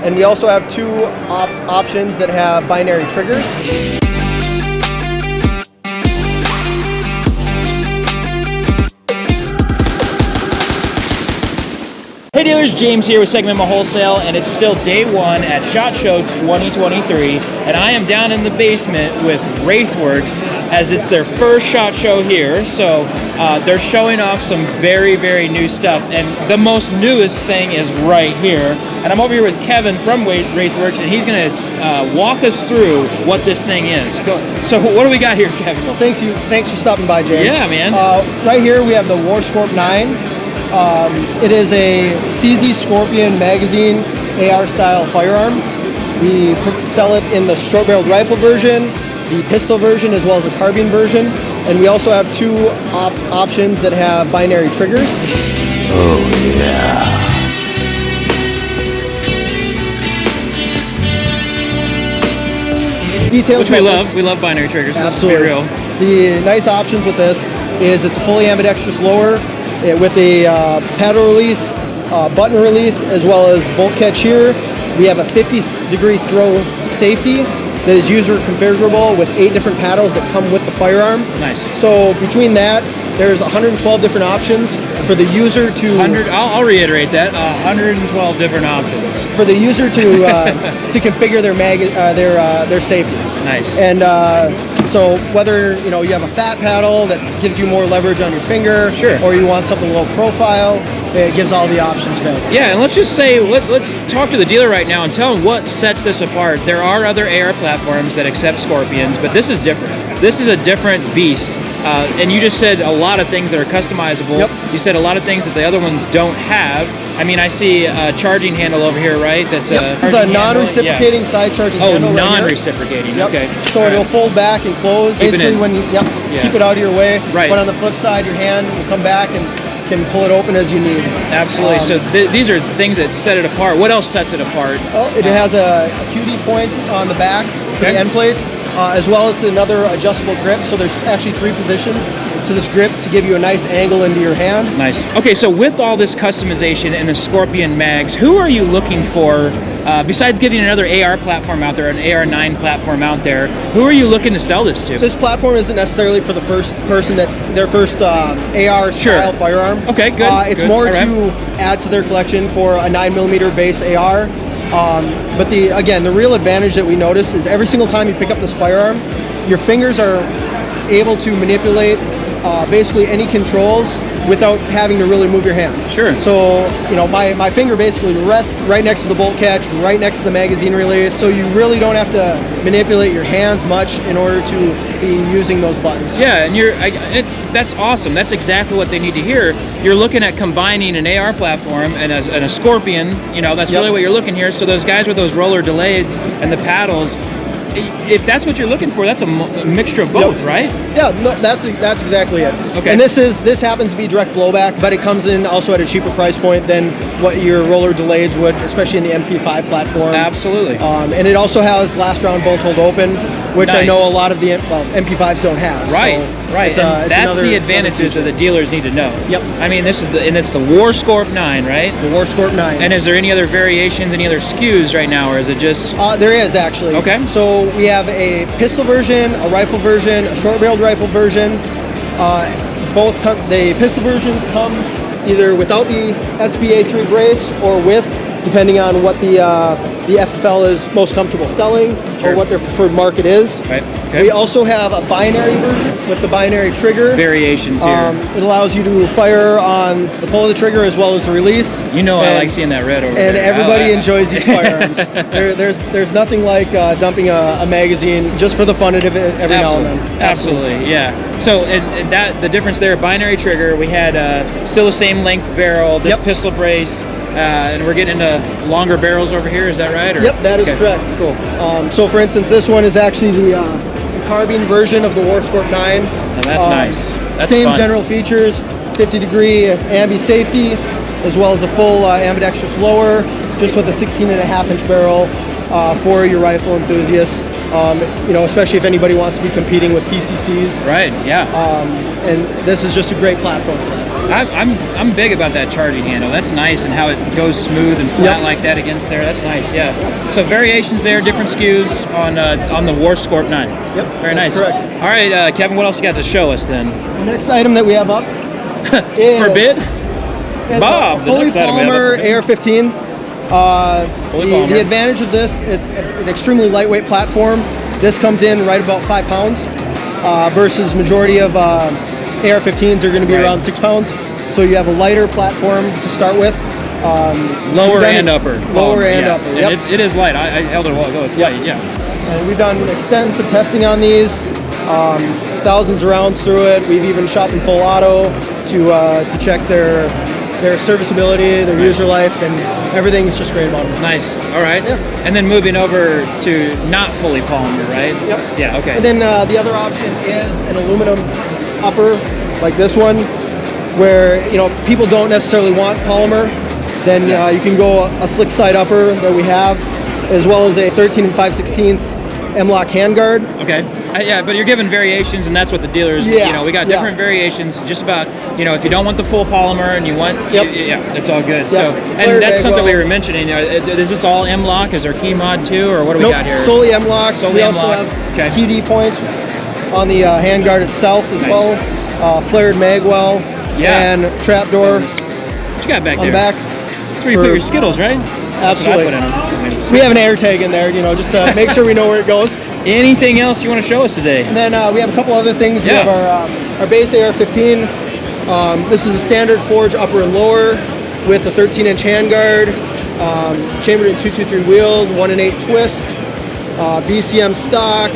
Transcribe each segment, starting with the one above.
And we also have two options that have binary triggers. Hey dealers, James here with Segment Wholesale, and it's still day one at SHOT Show 2023, and I am down in the basement with Wraithworks as it's their first SHOT Show here. So they're showing off some very, very new stuff, and the most newest thing is right here. And I'm over here with Kevin from Wraithworks, and he's going to walk us through what this thing is. So what do we got here, Kevin? Well, thanks for stopping by, James. Yeah, man. Right here we have the WARSCORP-9. It is a CZ Scorpion magazine AR style firearm. We sell it in the short-barreled rifle version, the pistol version, as well as a carbine version. And we also have two options that have binary triggers. Oh yeah. Details which we love. We love binary triggers. Absolutely. Let's be real. The nice options with this is it's a fully ambidextrous lower with a paddle release, button release, as well as bolt catch here. We have a 50-degree throw safety that is user configurable with 8 different paddles that come with the firearm. Nice. So between that, there's 112 different options for the user to. I'll reiterate that. 112 different options for the user to to configure their safety. Nice. And so whether you have a fat paddle that gives you more leverage on your finger, sure, or you want something low profile, it gives all the options available. Yeah, and let's just say, let's talk to the dealer right now and tell him what sets this apart. There are other AR platforms that accept Scorpions, but this is different. This is a different beast. And you just said a lot of things that are customizable. Yep. You said a lot of things that the other ones don't have. I mean, I see a charging handle over here, right? That's It's a non-reciprocating side charging handle. Oh, non-reciprocating. Yep. Okay. So it'll fold back and close. Basically, when you keep it out of your way. Right. But on the flip side, your hand will come back and can pull it open as you need. Absolutely. So these are things that set it apart. What else sets it apart? Well, it has a QD point on the back for the end plates. As well as another adjustable grip, so there's actually 3 positions to this grip to give you a nice angle into your hand. Nice. Okay, so with all this customization and the Scorpion mags, who are you looking for, besides getting another AR platform out there, an AR9 platform out there, who are you looking to sell this to? This platform isn't necessarily for the first person their first AR style firearm. Okay, good. It's more to add to their collection for a 9mm base AR. But the real advantage that we notice is every single time you pick up this firearm, your fingers are able to manipulate basically any controls without having to really move your hands. Sure. So, my finger basically rests right next to the bolt catch, right next to the magazine release, so you really don't have to manipulate your hands much in order to be using those buttons. Yeah, and that's awesome. That's exactly what they need to hear. You're looking at combining an AR platform and a Scorpion, that's really what you're looking here. So those guys with those roller delays and the paddles, if that's what you're looking for, that's a mixture of both, right? Yeah, no, that's exactly it. Okay. And this happens to be direct blowback, but it comes in also at a cheaper price point than what your roller delayeds would, especially in the MP5 platform. Absolutely. And it also has last round bolt hold open, which I know a lot of the MP5s don't have. Right. So right. It's and that's the advantages that the dealers need to know. Yep. I mean, it's the WARSCORP-9, right? The WARSCORP-9. And is there any other variations, any other SKUs right now, or is it just? There is actually. Okay. So we have a pistol version, a rifle version, a short-barreled rifle version. The pistol versions come either without the SBA3 brace or with, depending on what the FFL is most comfortable selling or what their preferred market is. Right. Okay. We also have a binary version with the binary trigger. Variations here. It allows you to fire on the pull of the trigger as well as the release. I like seeing that red over there. And everybody enjoys these firearms. There's nothing like dumping a magazine just for the fun of it every now and then. Absolutely, yeah. So and that the difference there, binary trigger, we had still the same length barrel, this pistol brace, and we're getting into longer barrels over here, is that right? Yep, that is correct. Cool. So for instance, this one is actually the carbine version of the WARSCORP-9. Now that's nice. That's same fun. general features, 50-degree ambi safety, as well as a full ambidextrous lower, just with a 16.5-inch barrel for your rifle enthusiasts. Especially if anybody wants to be competing with PCCs. Right. Yeah. And this is just a great platform for that. I'm big about that charging handle. That's nice, and how it goes smooth and flat Yep. like that against there. That's nice. Yeah. So variations there, different SKUs on the WARSCORP-9. Yep. Very that's nice. Correct. All right, Kevin. What else you got to show us then? The next item that we have up is Forbid. is Bob, a the fully next item we have polymer up. AR-15. Fully polymer. The advantage of this, it's an extremely lightweight platform. This comes in right about 5 pounds versus majority of AR-15s are going to be Right. around 6 pounds. So you have a lighter platform to start with. Lower and upper. Lower and yeah. upper. And Yep. it is light. I held it a while ago. It's Yep. light. Yeah. And we've done extensive testing on these, thousands of rounds through it. We've even shot them full auto to check their serviceability, their user life, and everything's just great about them. Nice. All right. Yeah. And then moving over to not fully polymer, right? Yep. Yeah. Okay. And then the other option is an aluminum upper, like this one, where if people don't necessarily want polymer, then you can go a slick side upper that we have, as well as a 13 5/16 M-lock handguard. Okay. Yeah, but you're given variations, and that's what the dealers. Yeah, We got yeah. different variations. Just about if you don't want the full polymer and you want. Yep. Yeah, that's all good. So, Flared and that's something magwell. we were mentioning. Is this all M-lock? Is there key mod too, or what do we Nope, got here? solely M-lock. Solely We also M-lock. have Okay. TD points on the handguard itself as Nice. well. Flared magwell Yeah. and trapdoor What you got back on there? the back. That's where you put for- your Skittles, right? Absolutely. That's what I put in them. So we have an air tag in there, just to make sure we know where it goes. Anything else you want to show us today? And then we have a couple other things. We Yeah. have our base AR-15. This is a standard forge upper and lower with a 13-inch handguard, chambered in 223 wheel, 1-in-8 twist, BCM stock.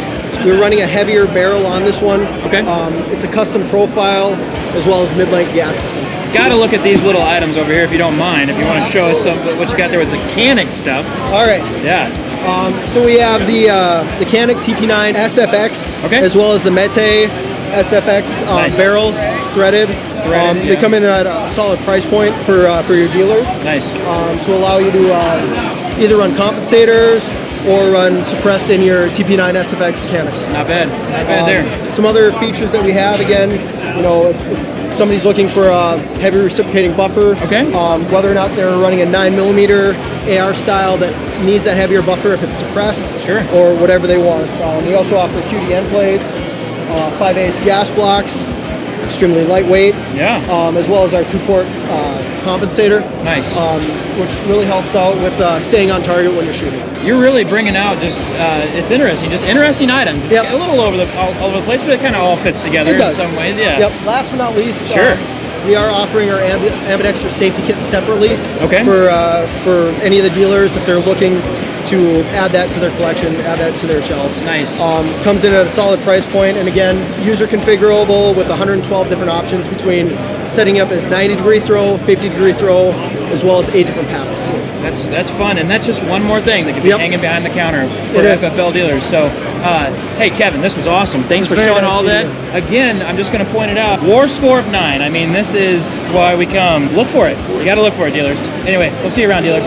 We're running a heavier barrel on this one. Okay. It's a custom profile as well as mid-length gas system. Got to look at these little items over here if you don't mind. If you want to show us what you got there with the Canic stuff. All right. Yeah. So we have the Canic TP9 SFX, Okay. as well as the Mete SFX Nice. barrels, threaded. Threaded, They yeah. come in at a solid price point for your dealers Nice. to allow you to either run compensators or run suppressed in your TP9 SFX Canics. Not bad. Not bad there. Some other features that we have, again, if somebody's looking for a heavy reciprocating buffer, Okay. whether or not they're running a 9mm AR style that needs that heavier buffer if it's suppressed, Sure. or whatever they want. We also offer QD end plates, 5/8 gas blocks, extremely lightweight, Yeah. as well as our 2-port compensator, Nice. which really helps out with staying on target when you're shooting. You're really bringing out just it's interesting, just interesting items. It's Yep. a little all over the place, but it kind of all fits together It does. in some ways. Yeah. Yep. Last but not least, Sure. we are offering our ambidextrous safety kits separately. Okay. For any of the dealers if they're looking to add that to their collection, add that to their shelves. Nice. Comes in at a solid price point, and again, user configurable with 112 different options between setting up as 90-degree throw, 50-degree throw, as well as 8 different paddles. That's fun, and that's just one more thing that could be Yep. hanging behind the counter for It is. FFL dealers. So, hey Kevin, this was awesome. Thanks It for was very showing nice all that. meeting Again, I'm just going to point it out. WARSCORP-9. I mean, this is why we come. Look for it. You got to look for it, dealers. Anyway, we'll see you around, dealers.